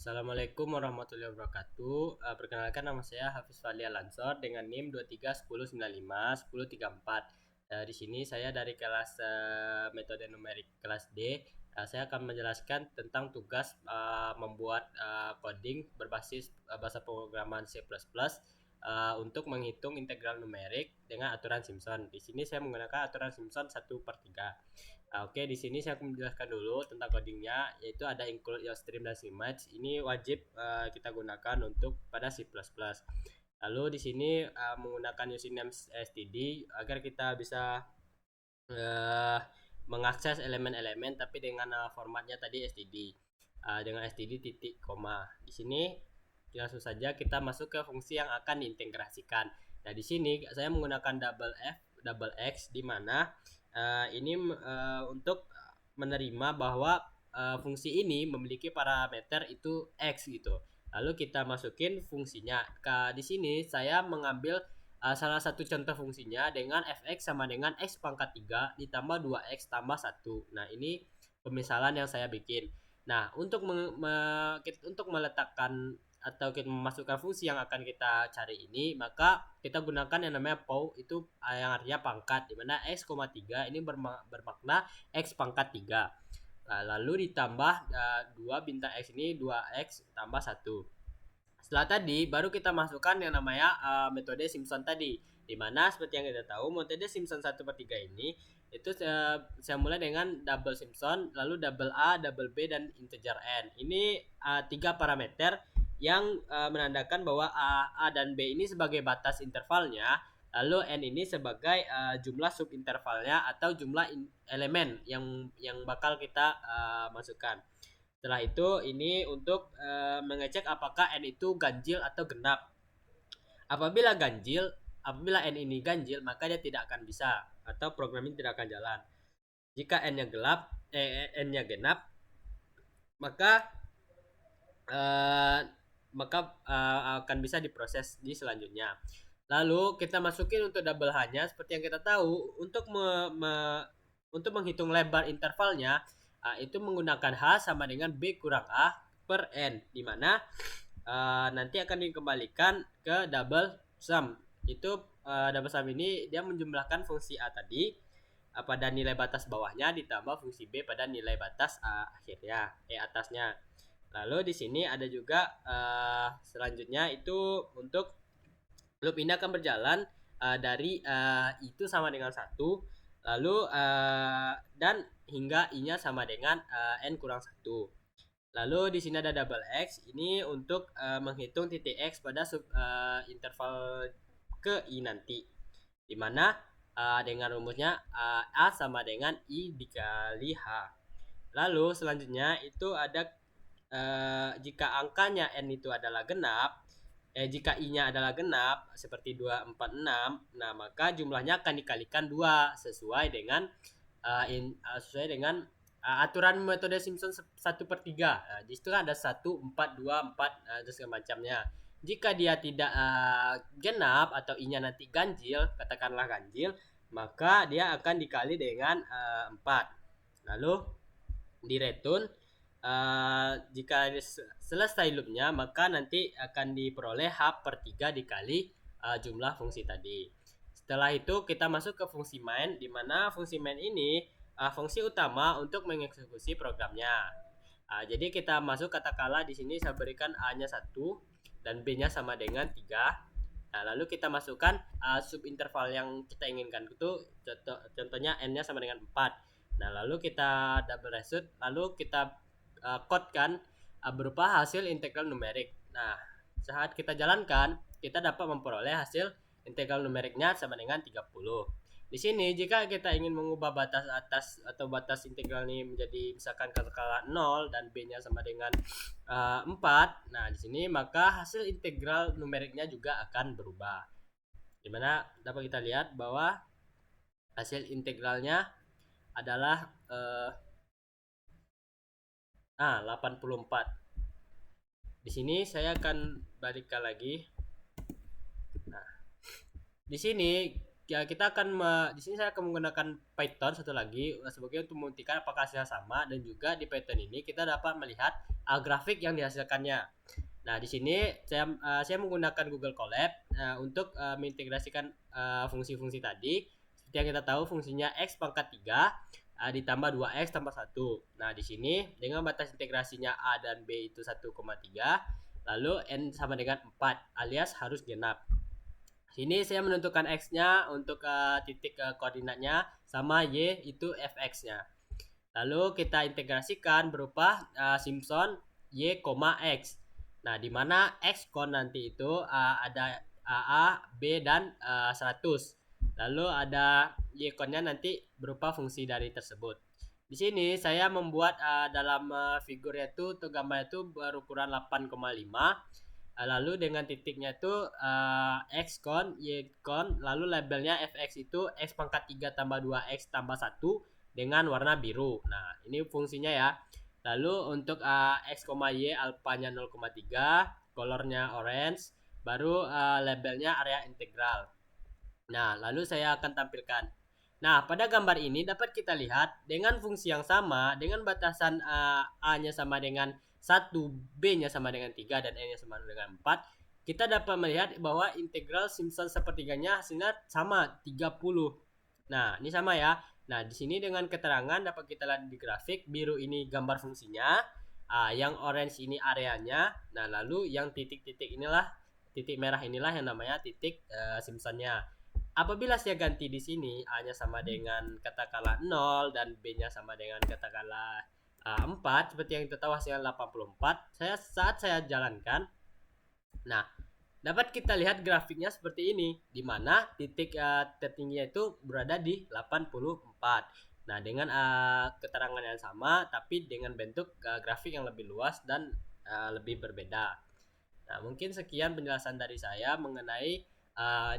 Assalamualaikum warahmatullahi wabarakatuh. Perkenalkan nama saya Hafiz Fadli Alansor dengan NIM 2310951034. Di sini saya dari kelas metode numerik kelas D. Saya akan menjelaskan tentang tugas membuat coding berbasis bahasa pemrograman C++ untuk menghitung integral numerik dengan aturan Simpson. Di sini saya menggunakan aturan Simpson 1/3. Oke, di sini saya akan menjelaskan dulu tentang codingnya, yaitu ada include your stream dan image. Ini wajib kita gunakan untuk pada C++. Lalu di sini menggunakan username std agar kita bisa mengakses elemen-elemen tapi dengan formatnya tadi std. Dengan std titik koma. Di sini langsung saja kita masuk ke fungsi yang akan diintegrasikan. Nah, di sini saya menggunakan double x di mana ini untuk menerima bahwa fungsi ini memiliki parameter itu x gitu. Lalu kita masukin fungsinya. Di sini saya mengambil salah satu contoh fungsinya dengan fx sama dengan x pangkat 3 ditambah 2x tambah 1. Nah, ini pemisalan yang saya bikin. Nah, untuk meletakkan atau kita memasukkan fungsi yang akan kita cari ini, maka kita gunakan yang namanya pow, itu yang artinya pangkat, dimana x, 3 ini bermakna x pangkat 3. Lalu ditambah 2 bintang x ini 2x tambah 1. Setelah tadi baru kita masukkan yang namanya metode Simpson tadi, dimana seperti yang kita tahu metode Simpson 1/3 ini itu saya mulai dengan double Simpson, lalu double A, double B, dan integer n. Ini 3 parameter yang menandakan bahwa A dan B ini sebagai batas intervalnya, lalu N ini sebagai jumlah subintervalnya atau jumlah elemen yang bakal kita masukkan. Setelah itu ini untuk mengecek apakah N itu ganjil atau genap. Apabila N ini ganjil, maka dia tidak akan bisa atau program ini tidak akan jalan. Jika N-nya genap, maka akan bisa diproses di selanjutnya. Lalu kita masukin untuk double H-nya seperti yang kita tahu, untuk menghitung lebar intervalnya itu menggunakan H sama dengan B kurang A per N, dimana nanti akan dikembalikan ke double sum. Itu double sum ini dia menjumlahkan fungsi A tadi pada nilai batas bawahnya ditambah fungsi B pada nilai batas akhirnya atasnya. Lalu di sini ada juga selanjutnya itu untuk loop ini akan berjalan dari itu sama dengan 1, lalu dan hingga i-nya sama dengan n kurang 1. Lalu di sini ada double x, ini untuk menghitung titik x pada interval ke i nanti, dimana dengan rumusnya a sama dengan i dikali h. Lalu selanjutnya itu ada jika angkanya n itu adalah genap, jika i-nya adalah genap seperti 2, 4, 6, nah maka jumlahnya akan dikalikan 2 sesuai dengan aturan metode Simpson 1/3. Di situ ada 1, 4, 2, 4 dan segala macamnya. Jika dia tidak genap atau i-nya nanti ganjil, katakanlah ganjil, maka dia akan dikali dengan 4. Lalu di return jika selesai loopnya, maka nanti akan diperoleh H/3 dikali jumlah fungsi tadi. Setelah itu kita masuk ke fungsi main, di mana fungsi main ini fungsi utama untuk mengeksekusi programnya. Jadi kita masuk, katakanlah di sini saya berikan A-nya 1 dan B-nya sama dengan 3. Nah, lalu kita masukkan subinterval yang kita inginkan, itu contohnya N-nya sama dengan 4. Nah, lalu kita double result, lalu kita codekan berupa hasil integral numerik. Nah, saat kita jalankan, kita dapat memperoleh hasil integral numeriknya sama dengan 30. Di sini jika kita ingin mengubah batas atas atau batas integral ini menjadi misalkan katakanlah 0 dan b-nya sama dengan 4. Nah, di sini maka hasil integral numeriknya juga akan berubah. Dimana dapat kita lihat bahwa hasil integralnya adalah 84. Di sini saya akan balikkan lagi. Nah, di sini ya kita akan di sini saya akan menggunakan Python satu lagi sebagai untuk membuktikan apakah hasilnya sama, dan juga di Python ini kita dapat melihat grafik yang dihasilkannya. Nah, di sini saya menggunakan Google Colab untuk mengintegrasikan fungsi-fungsi tadi. Seperti yang kita tahu fungsinya x pangkat 3 ditambah 2x tambah 1. Nah, di sini dengan batas integrasinya a dan b itu 1,3, lalu n sama dengan 4 alias harus genap. Sini saya menentukan x-nya untuk titik koordinatnya sama y itu fx-nya. Lalu kita integrasikan berupa Simpson y, x. Nah, di mana x kon nanti itu ada AA, B, dan 100. Lalu ada y konnya nanti berupa fungsi dari tersebut. Di sini saya membuat dalam figurnya itu untuk gambar itu berukuran 8,5. Lalu dengan titiknya itu x kon, y kon, lalu labelnya fx itu x pangkat 3 tambah 2x tambah 1 dengan warna biru. Nah, ini fungsinya ya. Lalu untuk x, y alfanya 0,3, colornya orange, baru labelnya area integral. Nah, lalu saya akan tampilkan. Nah, pada gambar ini dapat kita lihat dengan fungsi yang sama, dengan batasan A-nya sama dengan 1, B-nya sama dengan 3, dan N-nya sama dengan 4, kita dapat melihat bahwa integral Simpson sepertiganya hasilnya sama, 30. Nah, ini sama ya. Nah, di sini dengan keterangan dapat kita lihat di grafik, biru ini gambar fungsinya, yang orange ini areanya, nah lalu yang titik-titik inilah, titik merah inilah yang namanya titik Simpsonnya. Apabila saya ganti di sini A-nya sama dengan katakanlah 0 dan B-nya sama dengan katakanlah 4, seperti yang kita tahu hasilnya 84, saat saya jalankan, nah dapat kita lihat grafiknya seperti ini, di mana titik tertingginya itu berada di 84. Nah, dengan keterangan yang sama tapi dengan bentuk grafik yang lebih luas dan lebih berbeda. Nah, mungkin sekian penjelasan dari saya mengenai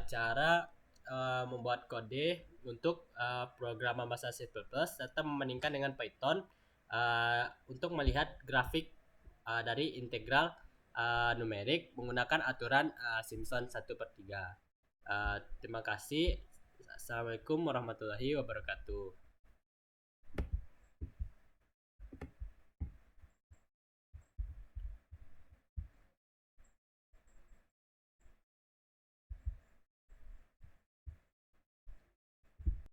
cara membuat kode untuk program bahasa C++ serta membandingkan dengan Python untuk melihat grafik dari integral numerik menggunakan aturan Simpson 1/3. Terima kasih. Assalamualaikum warahmatullahi wabarakatuh.